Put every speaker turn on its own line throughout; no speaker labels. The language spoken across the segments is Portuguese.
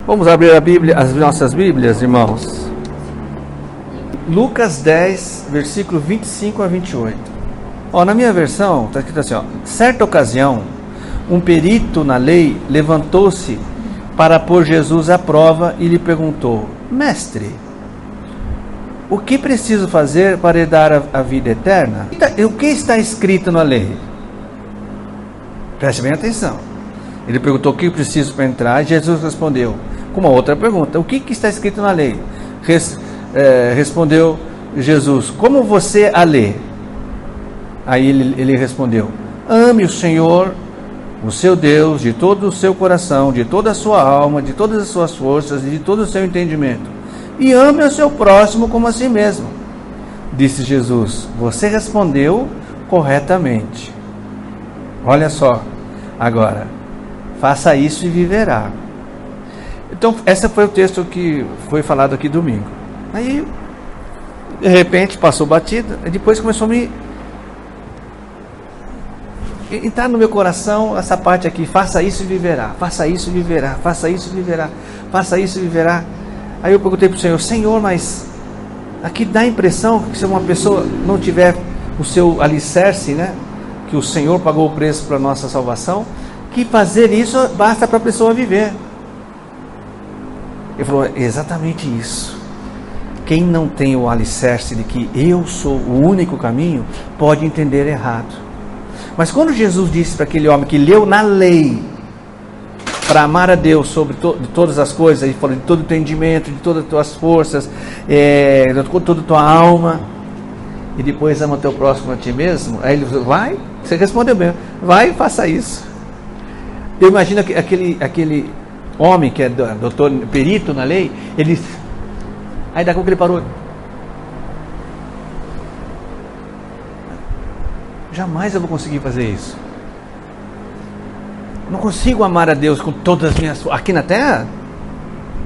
Vamos abrir a Bíblia, as nossas Bíblias, irmãos. Lucas 10, versículo 25 a 28. Na minha versão, está escrito assim, certa ocasião, um perito na lei levantou-se para pôr Jesus à prova e lhe perguntou: Mestre, o que preciso fazer para herdar a vida eterna? O que está escrito na lei? Preste bem atenção. Ele perguntou o que preciso para entrar, e Jesus respondeu com uma outra pergunta: o que está escrito na lei? Respondeu Jesus: como você a lê? Aí ele respondeu: ame o Senhor, o seu Deus, de todo o seu coração, de toda a sua alma, de todas as suas forças e de todo o seu entendimento, e ame o seu próximo como a si mesmo. Disse Jesus: você respondeu corretamente. Olha só, agora, faça isso e viverá. Então, esse foi o texto que foi falado aqui domingo. Aí, de repente, passou batida, e depois começou a me entrar no meu coração essa parte aqui: faça isso e viverá, faça isso e viverá, faça isso e viverá, faça isso e viverá. Aí eu perguntei para o Senhor: Senhor, mas aqui dá a impressão que se uma pessoa não tiver o seu alicerce, né, que o Senhor pagou o preço para a nossa salvação, que fazer isso basta para a pessoa viver. Ele falou: exatamente isso. Quem não tem o alicerce de que eu sou o único caminho, pode entender errado. Mas quando Jesus disse para aquele homem que leu na lei para amar a Deus sobre de todas as coisas, ele falou de todo o entendimento, de todas as tuas forças, de toda a tua alma, e depois ama o teu próximo a ti mesmo. Aí ele falou: vai, você respondeu bem, vai e faça isso. Eu imagino aquele homem que é doutor, perito na lei, ele, aí daqui a pouco ele parou: jamais eu vou conseguir fazer isso. Não consigo amar a Deus com todas as minhas... Aqui na terra,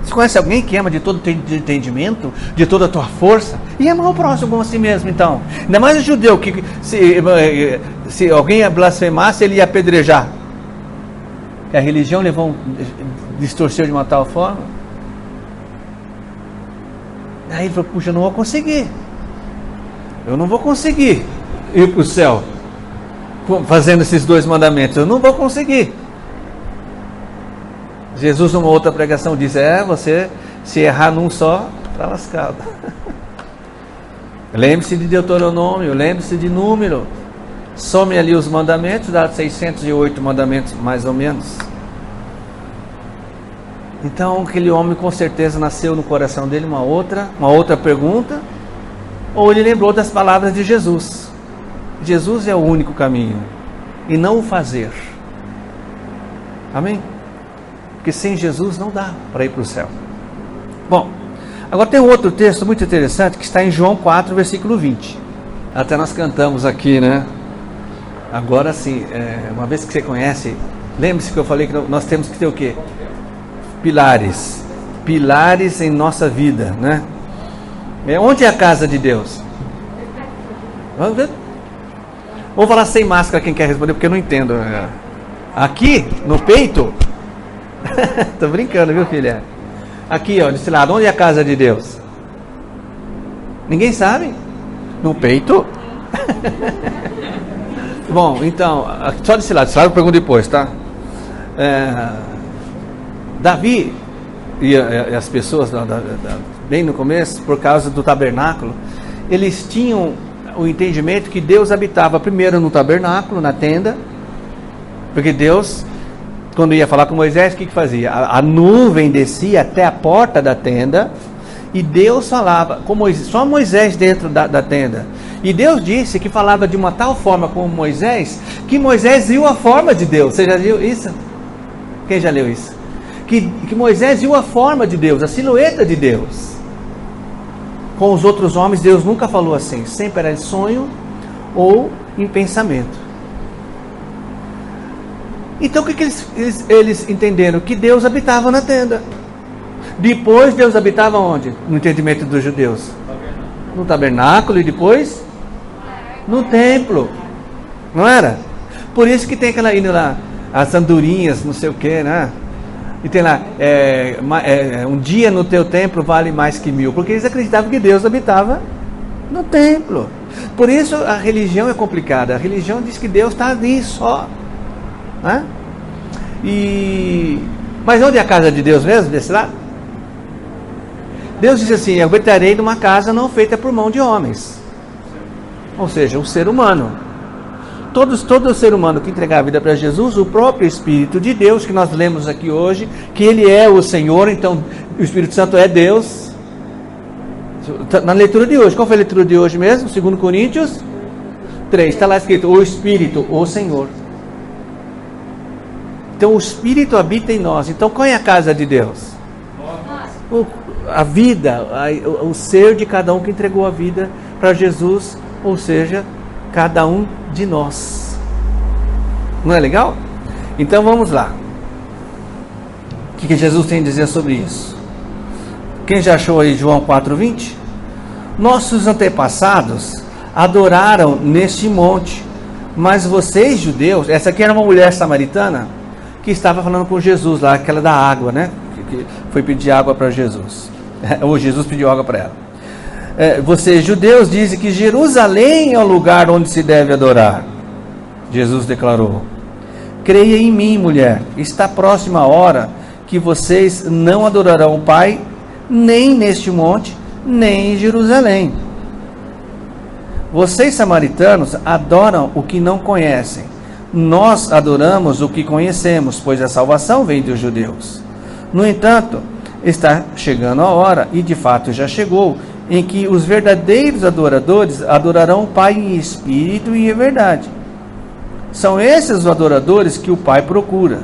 você conhece alguém que ama de todo o entendimento, de toda a tua força, e amar o próximo como a si mesmo? Então, ainda mais o judeu, que se alguém blasfemasse, ele ia apedrejar. A religião levou, distorceu de uma tal forma. Aí ele falou: puxa, eu não vou conseguir. Eu não vou conseguir ir para o céu fazendo esses dois mandamentos. Eu não vou conseguir. Jesus, numa outra pregação, diz: você se errar num só, está lascado. Lembre-se de Deuteronômio, lembre-se de Número. Some ali os mandamentos, dá 608 mandamentos, mais ou menos. Então, aquele homem com certeza nasceu no coração dele uma outra pergunta, ou ele lembrou das palavras de Jesus. Jesus é o único caminho, e não o fazer. Amém? Porque sem Jesus não dá para ir para o céu. Bom, agora tem um outro texto muito interessante que está em João 4, versículo 20. Até nós cantamos aqui, né? Agora sim, uma vez que você conhece, lembre-se que eu falei que nós temos que ter o quê? Pilares. Pilares em nossa vida, né? Onde é a casa de Deus? Vamos ver? Vamos falar sem máscara, quem quer responder, porque eu não entendo. Aqui, no peito? Tô brincando, viu, filha? Aqui, desse lado, onde é a casa de Deus? Ninguém sabe? No peito? Bom, então, só desse lado eu pergunto depois, tá? Davi e as pessoas bem no começo, por causa do tabernáculo, eles tinham o entendimento que Deus habitava primeiro no tabernáculo, na tenda, porque Deus, quando ia falar com Moisés, o que fazia? A nuvem descia até a porta da tenda, e Deus falava com Moisés, só Moisés dentro da tenda. E Deus disse que falava de uma tal forma com Moisés, que Moisés viu a forma de Deus. Você já viu isso? Quem já leu isso? Que Moisés viu a forma de Deus, a silhueta de Deus. Com os outros homens, Deus nunca falou assim, sempre era em sonho ou em pensamento. Então o que eles entenderam? Que Deus habitava na tenda. Depois Deus habitava onde? No entendimento dos judeus? No tabernáculo, e depois no templo. Não era? Por isso que tem aquela indo lá, as andorinhas, não sei o que, né? E tem lá, um dia no teu templo vale mais que 1000, porque eles acreditavam que Deus habitava no templo. Por isso a religião é complicada. A religião diz que Deus está ali só, né? Mas onde é a casa de Deus mesmo, desse lado? Deus disse assim: eu habitarei numa casa não feita por mão de homens. Ou seja, o ser humano. Todo ser humano que entregar a vida para Jesus, o próprio Espírito de Deus, que nós lemos aqui hoje, que Ele é o Senhor, então o Espírito Santo é Deus. Na leitura de hoje, qual foi a leitura de hoje mesmo? 2 Coríntios 3, está lá escrito: o Espírito, o Senhor. Então o Espírito habita em nós. Então qual é a casa de Deus? A vida, o ser de cada um que entregou a vida para Jesus, ou seja, cada um de nós. Não é legal? Então vamos lá. O que Jesus tem a dizer sobre isso? Quem já achou aí João 4,20? Nossos antepassados adoraram neste monte, mas vocês, judeus... Essa aqui era uma mulher samaritana que estava falando com Jesus lá, aquela da água, né? Que foi pedir água para Jesus. Ou Jesus pediu água para ela. Vocês, judeus, dizem que Jerusalém é o lugar onde se deve adorar. Jesus declarou: creia em mim, mulher, está próxima a hora que vocês não adorarão o Pai, nem neste monte, nem em Jerusalém. Vocês, samaritanos, adoram o que não conhecem. Nós adoramos o que conhecemos, pois a salvação vem dos judeus. No entanto, está chegando a hora, e de fato já chegou, em que os verdadeiros adoradores adorarão o Pai em espírito e em verdade. São esses os adoradores que o Pai procura.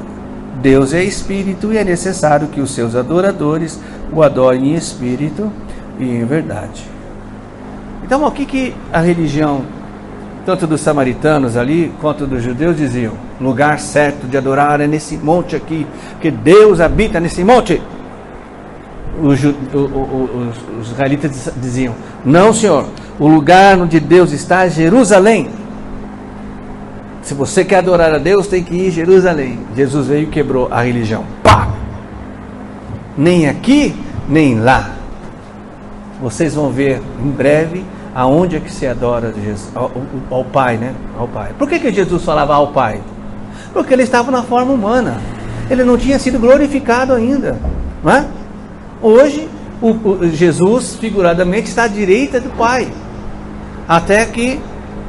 Deus é espírito e é necessário que os seus adoradores o adorem em espírito e em verdade. Então, o que a religião, tanto dos samaritanos ali, quanto dos judeus, diziam? O lugar certo de adorar é nesse monte aqui, que Deus habita nesse monte. Os israelitas diziam: não, Senhor, o lugar onde Deus está é Jerusalém. Se você quer adorar a Deus, tem que ir a Jerusalém. Jesus veio e quebrou a religião. Pá! Nem aqui, nem lá. Vocês vão ver em breve aonde é que se adora Jesus, ao Pai, né? Ao Pai. Por que Jesus falava ao Pai? Porque ele estava na forma humana. Ele não tinha sido glorificado ainda, não é? Hoje, Jesus, figuradamente, está à direita do Pai, até que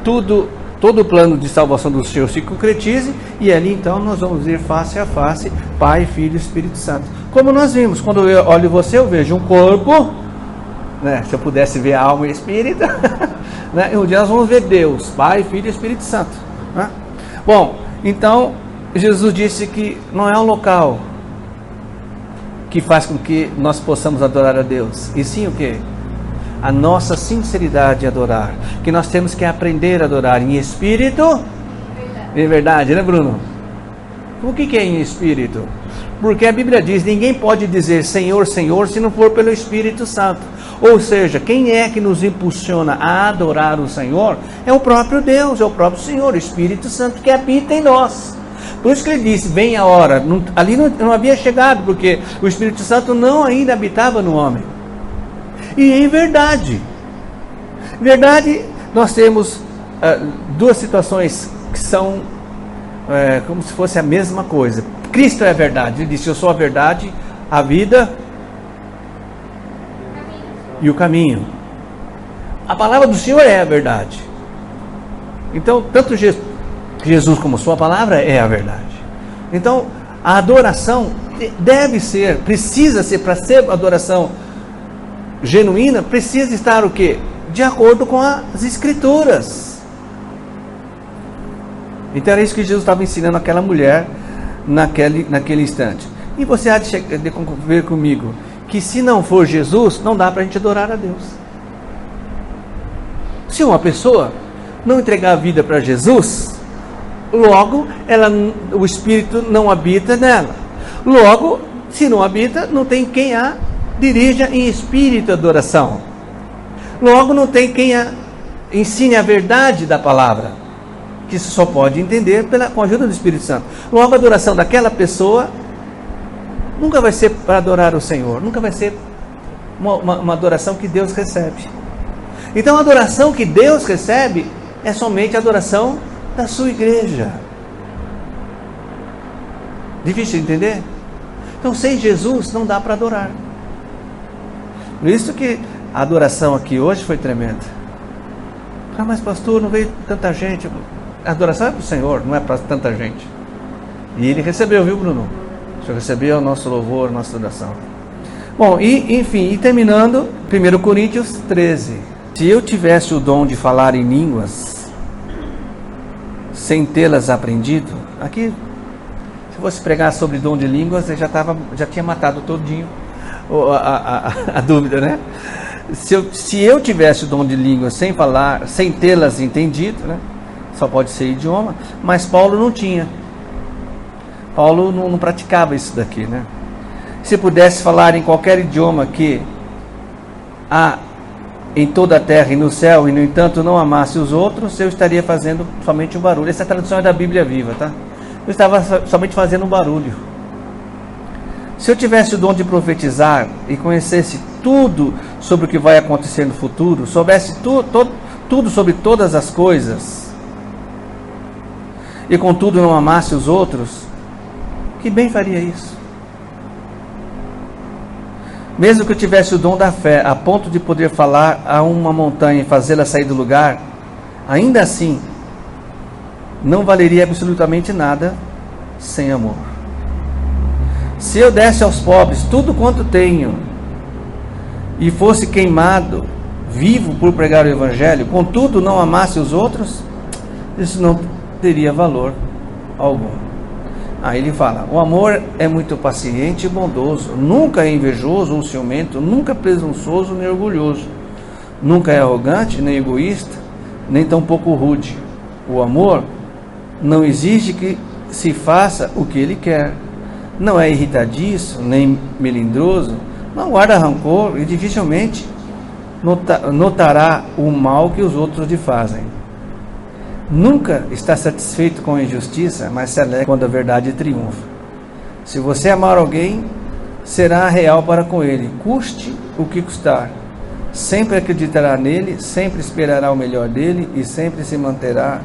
todo o plano de salvação dos seus se concretize, e ali então nós vamos ver face a face, Pai, Filho e Espírito Santo. Como nós vimos, quando eu olho você, eu vejo um corpo, né? Se eu pudesse ver a alma e espírito, né? E um dia nós vamos ver Deus, Pai, Filho e Espírito Santo, né? Bom, então, Jesus disse que não é um local que faz com que nós possamos adorar a Deus, e sim o quê? A nossa sinceridade de adorar, que nós temos que aprender a adorar em espírito e verdade, né, Bruno? O que é em espírito? Porque a Bíblia diz: ninguém pode dizer Senhor, Senhor, se não for pelo Espírito Santo. Ou seja, quem é que nos impulsiona a adorar o Senhor? É o próprio Deus, é o próprio Senhor, o Espírito Santo que habita em nós. Por isso que ele disse: vem a hora. Ali não havia chegado, porque o Espírito Santo não ainda habitava no homem. E em verdade, nós temos duas situações que são como se fosse a mesma coisa. Cristo é a verdade. Ele disse: eu sou a verdade, a vida e o caminho. A palavra do Senhor é a verdade. Então, tanto Jesus como sua palavra é a verdade. Então, a adoração precisa ser, para ser adoração genuína, precisa estar o quê? De acordo com as Escrituras. Então era isso que Jesus estava ensinando aquela mulher naquele instante. E você há de conviver comigo que se não for Jesus, não dá para a gente adorar a Deus. Se uma pessoa não entregar a vida para Jesus, logo o Espírito não habita nela. Logo, se não habita, não tem quem a dirija em espírito a adoração. Logo, não tem quem a ensine a verdade da palavra, que isso só pode entender com a ajuda do Espírito Santo. Logo, a adoração daquela pessoa nunca vai ser para adorar o Senhor, nunca vai ser uma adoração que Deus recebe. Então a adoração que Deus recebe é somente a adoração da sua igreja. Difícil de entender? Então sem Jesus não dá para adorar. Por isso que a adoração aqui hoje foi tremenda. Ah, mas pastor, não veio tanta gente. A adoração é para o Senhor, não é para tanta gente. E ele recebeu, viu, Bruno? O Senhor recebeu o nosso louvor, a nossa adoração. Bom, enfim, terminando, 1 Coríntios 13. Se eu tivesse o dom de falar em línguas, sem tê-las aprendido, aqui, se fosse pregar sobre dom de línguas, eu já tinha matado todinho a dúvida, né? Se eu tivesse o dom de línguas sem falar, sem tê-las entendido, né? Só pode ser idioma, mas Paulo não tinha. Paulo não praticava isso daqui, né? Se pudesse falar em qualquer idioma que há em toda a terra e no céu, e no entanto não amasse os outros, eu estaria fazendo somente um barulho. Essa tradução é da Bíblia Viva, tá? Eu estava somente fazendo um barulho. Se eu tivesse o dom de profetizar e conhecesse tudo sobre o que vai acontecer no futuro, soubesse tudo sobre todas as coisas, e contudo não amasse os outros, que bem faria isso? Mesmo que eu tivesse o dom da fé, a ponto de poder falar a uma montanha e fazê-la sair do lugar, ainda assim, não valeria absolutamente nada sem amor. Se eu desse aos pobres tudo quanto tenho, e fosse queimado, vivo por pregar o Evangelho, contudo não amasse os outros, isso não teria valor algum. Aí ele fala, o amor é muito paciente e bondoso, nunca é invejoso ou ciumento, nunca é presunçoso nem orgulhoso, nunca é arrogante nem egoísta, nem tampouco rude. O amor não exige que se faça o que ele quer, não é irritadiço nem melindroso, não guarda rancor e dificilmente notará o mal que os outros lhe fazem. Nunca está satisfeito com a injustiça, mas se alegra quando a verdade triunfa. Se você amar alguém, será real para com ele, custe o que custar. Sempre acreditará nele, sempre esperará o melhor dele e sempre se manterá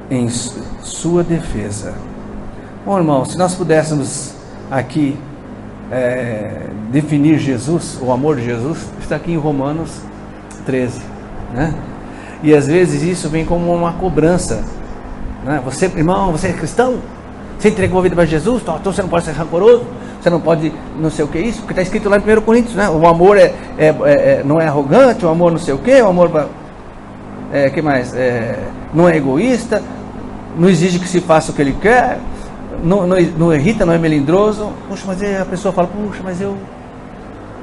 em sua defesa. Bom, irmão, se nós pudéssemos aqui definir Jesus, o amor de Jesus, está aqui em Romanos 13, né? E às vezes isso vem como uma cobrança, né? Você, irmão, você é cristão? Você entregou a vida para Jesus? Então você não pode ser rancoroso? Você não pode não sei o que é isso? Porque está escrito lá em 1 Coríntios, né? O amor não é arrogante, o amor não sei o que, o amor que mais? Não é egoísta, não exige que se faça o que ele quer, não irrita, não é melindroso. Puxa, mas a pessoa fala, puxa, mas eu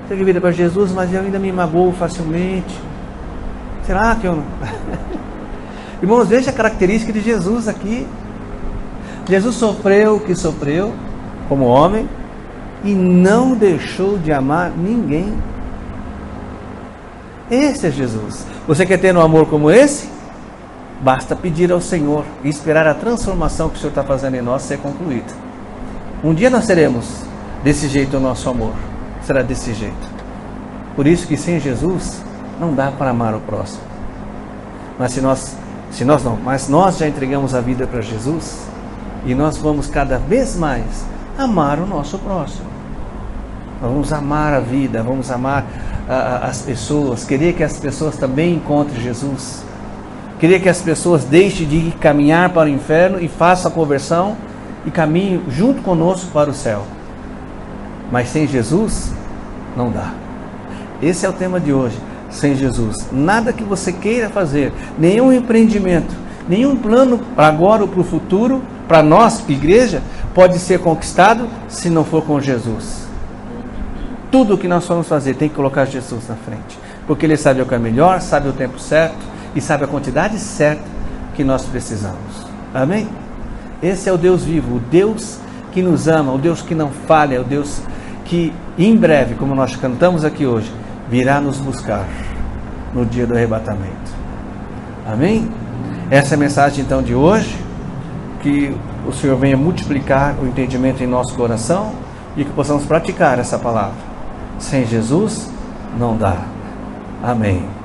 entreguei a vida para Jesus, mas eu ainda me magoo facilmente. Será que eu não? Irmãos, veja a característica de Jesus aqui. Jesus sofreu o que sofreu como homem e não deixou de amar ninguém. Esse é Jesus. Você quer ter um amor como esse? Basta pedir ao Senhor e esperar a transformação que o Senhor está fazendo em nós ser concluída. Um dia nós seremos desse jeito o nosso amor. Será desse jeito. Por isso que sem Jesus não dá para amar o próximo. Mas mas nós já entregamos a vida para Jesus e nós vamos cada vez mais amar o nosso próximo. Nós vamos amar a vida, vamos amar as pessoas, querer que as pessoas também encontrem Jesus, querer que as pessoas deixem de caminhar para o inferno e façam a conversão e caminhem junto conosco para o céu. Mas sem Jesus não dá. Esse é o tema de hoje. Sem Jesus, nada que você queira fazer, nenhum empreendimento, nenhum plano para agora ou para o futuro, para nós, igreja, pode ser conquistado se não for com Jesus. Tudo o que nós formos fazer tem que colocar Jesus na frente, porque Ele sabe o que é melhor, sabe o tempo certo e sabe a quantidade certa que nós precisamos. Amém? Esse é o Deus vivo, o Deus que nos ama, o Deus que não falha, o Deus que em breve, como nós cantamos aqui hoje, virá nos buscar no dia do arrebatamento. Amém? Essa é a mensagem então de hoje, que o Senhor venha multiplicar o entendimento em nosso coração, e que possamos praticar essa palavra. Sem Jesus, não dá. Amém.